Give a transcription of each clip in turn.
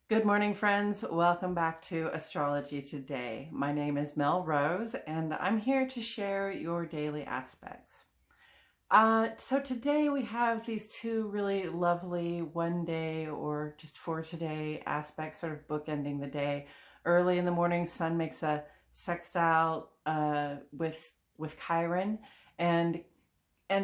Good morning, friends. Welcome back to Astrology Today. My name is Mel Rose, and I'm here to share your daily aspects. So today we have these two really lovely one day or just for today aspects, sort of bookending the day. Early in the morning, Sun makes a sextile with Chiron, and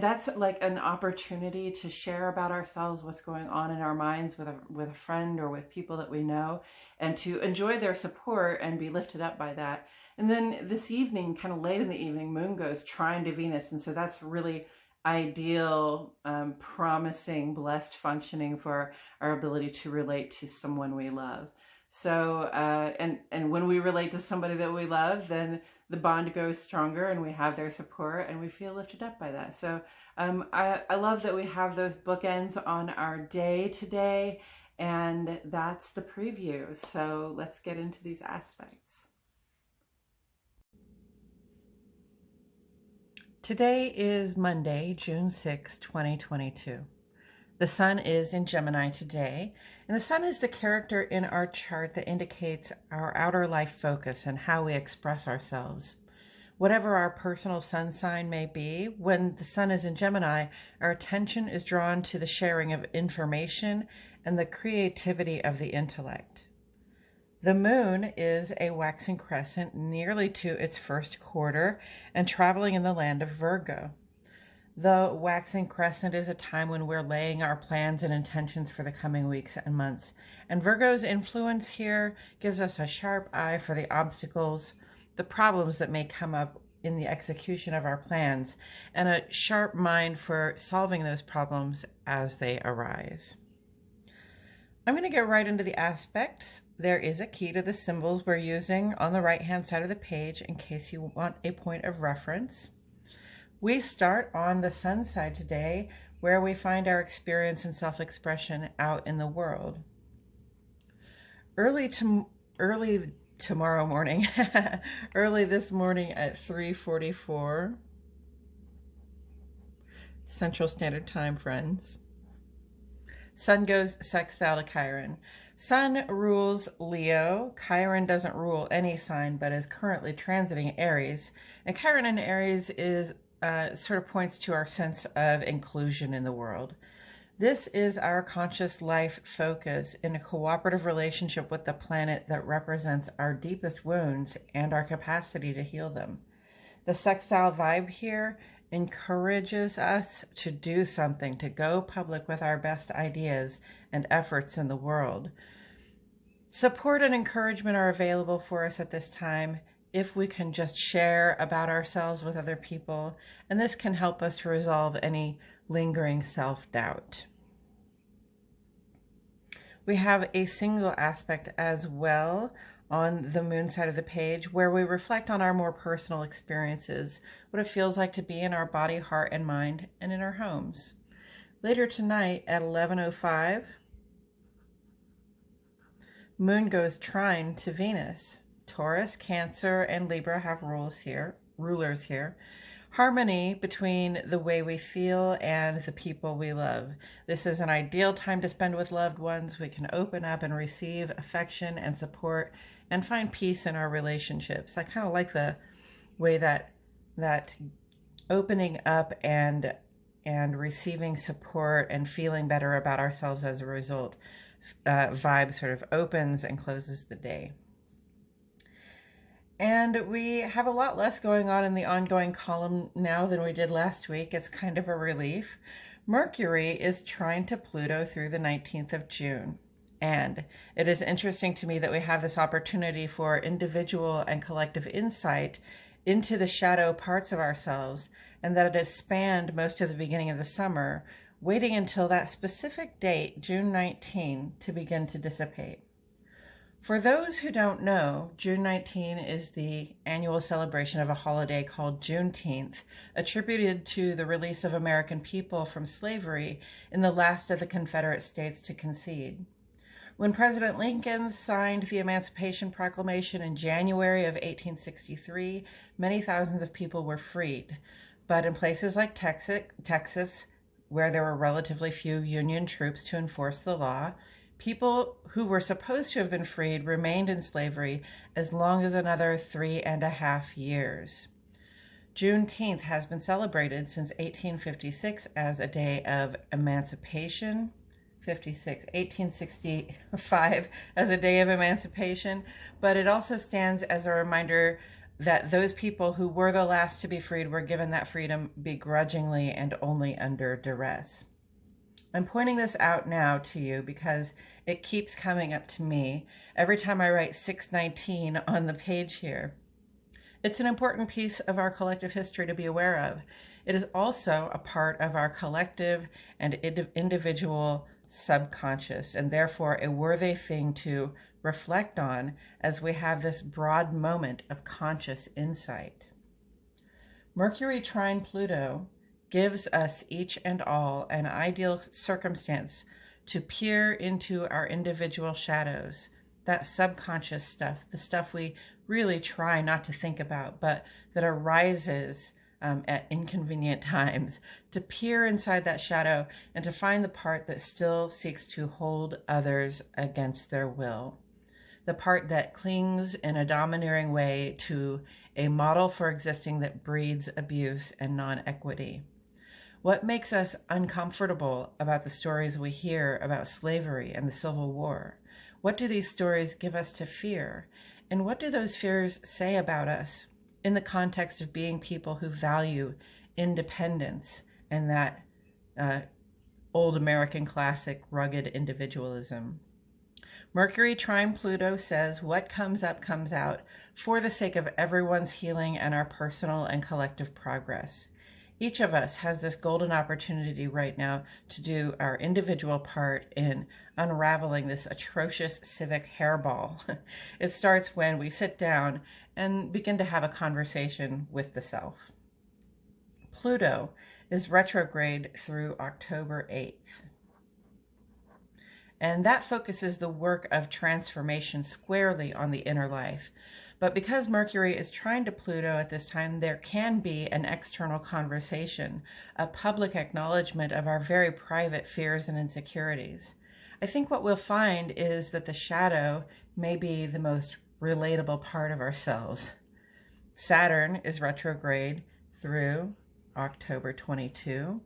that's like an opportunity to share about ourselves, what's going on in our minds with a friend or with people that we know, and to enjoy their support and be lifted up by that. And then this evening, kind of late in the evening, Moon goes trine to Venus. And so that's really ideal, promising, blessed functioning for our ability to relate to someone we love. So, and when we relate to somebody that we love, then the bond goes stronger and we have their support and we feel lifted up by that. So I love that we have those bookends on our day today, and that's the preview. So let's get into these aspects. Today is Monday, June 6, 2022. The Sun is in Gemini today, and the Sun is the character in our chart that indicates our outer life focus and how we express ourselves. Whatever our personal Sun sign may be, when the Sun is in Gemini, our attention is drawn to the sharing of information and the creativity of the intellect. The Moon is a waxing crescent nearly to its first quarter and traveling in the land of Virgo. The waxing crescent is a time when we're laying our plans and intentions for the coming weeks and months. And Virgo's influence here gives us a sharp eye for the obstacles, the problems that may come up in the execution of our plans, and a sharp mind for solving those problems as they arise. I'm going to get right into the aspects. There is a key to the symbols we're using on the right-hand side of the page in case you want a point of reference. We start on the Sun side today, where we find our experience and self-expression out in the world. Early tomorrow morning, early this morning at 3:44 Central Standard Time, friends, Sun goes sextile to Chiron. Sun rules Leo. Chiron doesn't rule any sign, but is currently transiting Aries. And Chiron in Aries is sort of points to our sense of inclusion in the world. This is our conscious life focus in a cooperative relationship with the planet that represents our deepest wounds and our capacity to heal them. The sextile vibe here encourages us to do something, to go public with our best ideas and efforts in the world. Support and encouragement are available for us at this time if we can just share about ourselves with other people, and this can help us to resolve any lingering self-doubt. We have a single aspect as well on the Moon side of the page where we reflect on our more personal experiences, what it feels like to be in our body, heart, and mind, and in our homes. Later tonight at 11:05, Moon goes trine to Venus. Taurus, Cancer, and Libra have rulers here. Harmony between the way we feel and the people we love. This is an ideal time to spend with loved ones. We can open up and receive affection and support and find peace in our relationships. I kind of like the way that opening up and receiving support and feeling better about ourselves as a result vibe sort of opens and closes the day. And we have a lot less going on in the ongoing column now than we did last week. It's kind of a relief. Mercury is trine to Pluto through the 19th of June. And it is interesting to me that we have this opportunity for individual and collective insight into the shadow parts of ourselves, and that it has spanned most of the beginning of the summer, waiting until that specific date, June 19, to begin to dissipate. For those who don't know, June 19 is the annual celebration of a holiday called Juneteenth, attributed to the release of American people from slavery in the last of the Confederate states to concede. When President Lincoln signed the Emancipation Proclamation in January of 1863, many thousands of people were freed. But in places like Texas, where there were relatively few Union troops to enforce the law, People who were supposed to have been freed remained in slavery as long as another 3.5 years. Juneteenth has been celebrated since 1856 as a day of emancipation. 1865 as a day of emancipation, but it also stands as a reminder that those people who were the last to be freed were given that freedom begrudgingly and only under duress. I'm pointing this out now to you because it keeps coming up to me every time I write 619 on the page here. It's an important piece of our collective history to be aware of. It is also a part of our collective and individual subconscious, and therefore a worthy thing to reflect on as we have this broad moment of conscious insight. Mercury trine Pluto gives us each and all an ideal circumstance to peer into our individual shadows, that subconscious stuff, the stuff we really try not to think about, but that arises at inconvenient times, to peer inside that shadow and to find the part that still seeks to hold others against their will, the part that clings in a domineering way to a model for existing that breeds abuse and non-equity. What makes us uncomfortable about the stories we hear about slavery and the Civil War? What do these stories give us to fear? And what do those fears say about us in the context of being people who value independence and that old American classic rugged individualism? Mercury trine Pluto says what comes up comes out for the sake of everyone's healing and our personal and collective progress. Each of us has this golden opportunity right now to do our individual part in unraveling this atrocious civic hairball. It starts when we sit down and begin to have a conversation with the self. Pluto is retrograde through October 8th. And that focuses the work of transformation squarely on the inner life. But because Mercury is trine to Pluto at this time, there can be an external conversation, a public acknowledgement of our very private fears and insecurities. I think what we'll find is that the shadow may be the most relatable part of ourselves. Saturn is retrograde through October 22.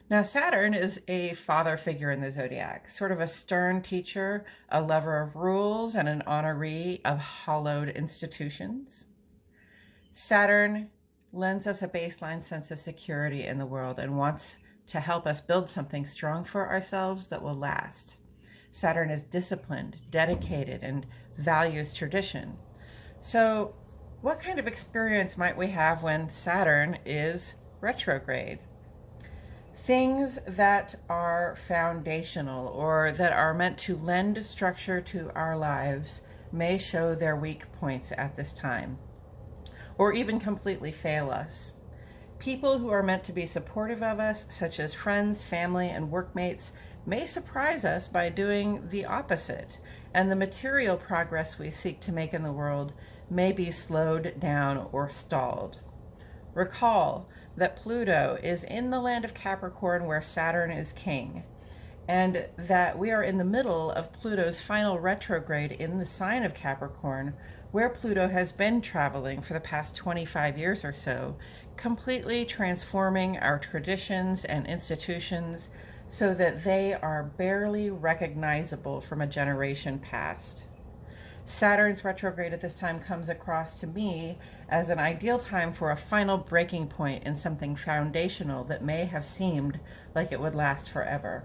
Now, Saturn is a father figure in the zodiac, sort of a stern teacher, a lover of rules, and an honoree of hallowed institutions. Saturn lends us a baseline sense of security in the world and wants to help us build something strong for ourselves that will last. Saturn is disciplined, dedicated, and values tradition. So, what kind of experience might we have when Saturn is retrograde? Things that are foundational or that are meant to lend structure to our lives may show their weak points at this time, or even completely fail us. People who are meant to be supportive of us, such as friends, family, and workmates, may surprise us by doing the opposite, and the material progress we seek to make in the world may be slowed down or stalled. Recall that Pluto is in the land of Capricorn where Saturn is king, and that we are in the middle of Pluto's final retrograde in the sign of Capricorn, where Pluto has been traveling for the past 25 years or so, completely transforming our traditions and institutions so that they are barely recognizable from a generation past. Saturn's retrograde at this time comes across to me as an ideal time for a final breaking point in something foundational that may have seemed like it would last forever.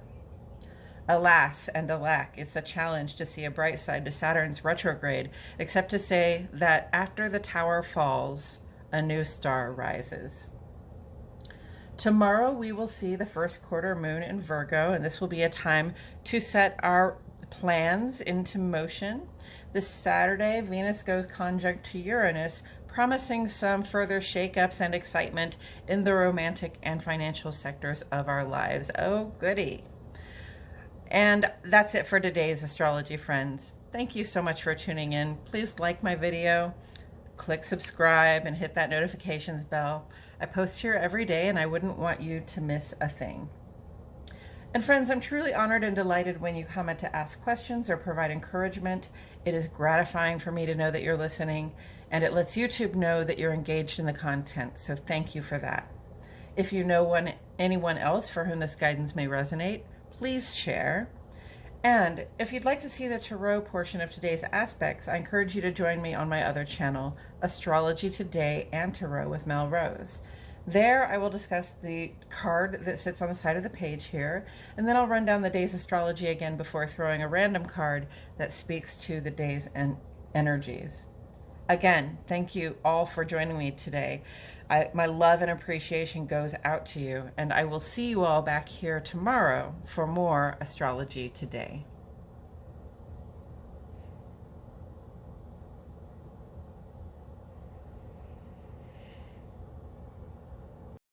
Alas and alack, it's a challenge to see a bright side to Saturn's retrograde, except to say that after the tower falls, a new star rises. Tomorrow we will see the first quarter moon in Virgo, and this will be a time to set our plans into motion. This Saturday, Venus goes conjunct to Uranus, promising some further shakeups and excitement in the romantic and financial sectors of our lives. Oh, goody. And that's it for today's astrology, friends. Thank you so much for tuning in. Please like my video, click subscribe, and hit that notifications bell. I post here every day, and I wouldn't want you to miss a thing. And friends, I'm truly honored and delighted when you comment to ask questions or provide encouragement. It is gratifying for me to know that you're listening, and it lets YouTube know that you're engaged in the content. So thank you for that. If you know anyone else for whom this guidance may resonate, please share. And if you'd like to see the tarot portion of today's aspects, I encourage you to join me on my other channel, Astrology Today and Tarot with Mel Rose. There I will discuss the card that sits on the side of the page here, and then I'll run down the day's astrology again before throwing a random card that speaks to the day's energies. Again, thank you all for joining me today. My love and appreciation goes out to you, and I will see you all back here tomorrow for more Astrology Today.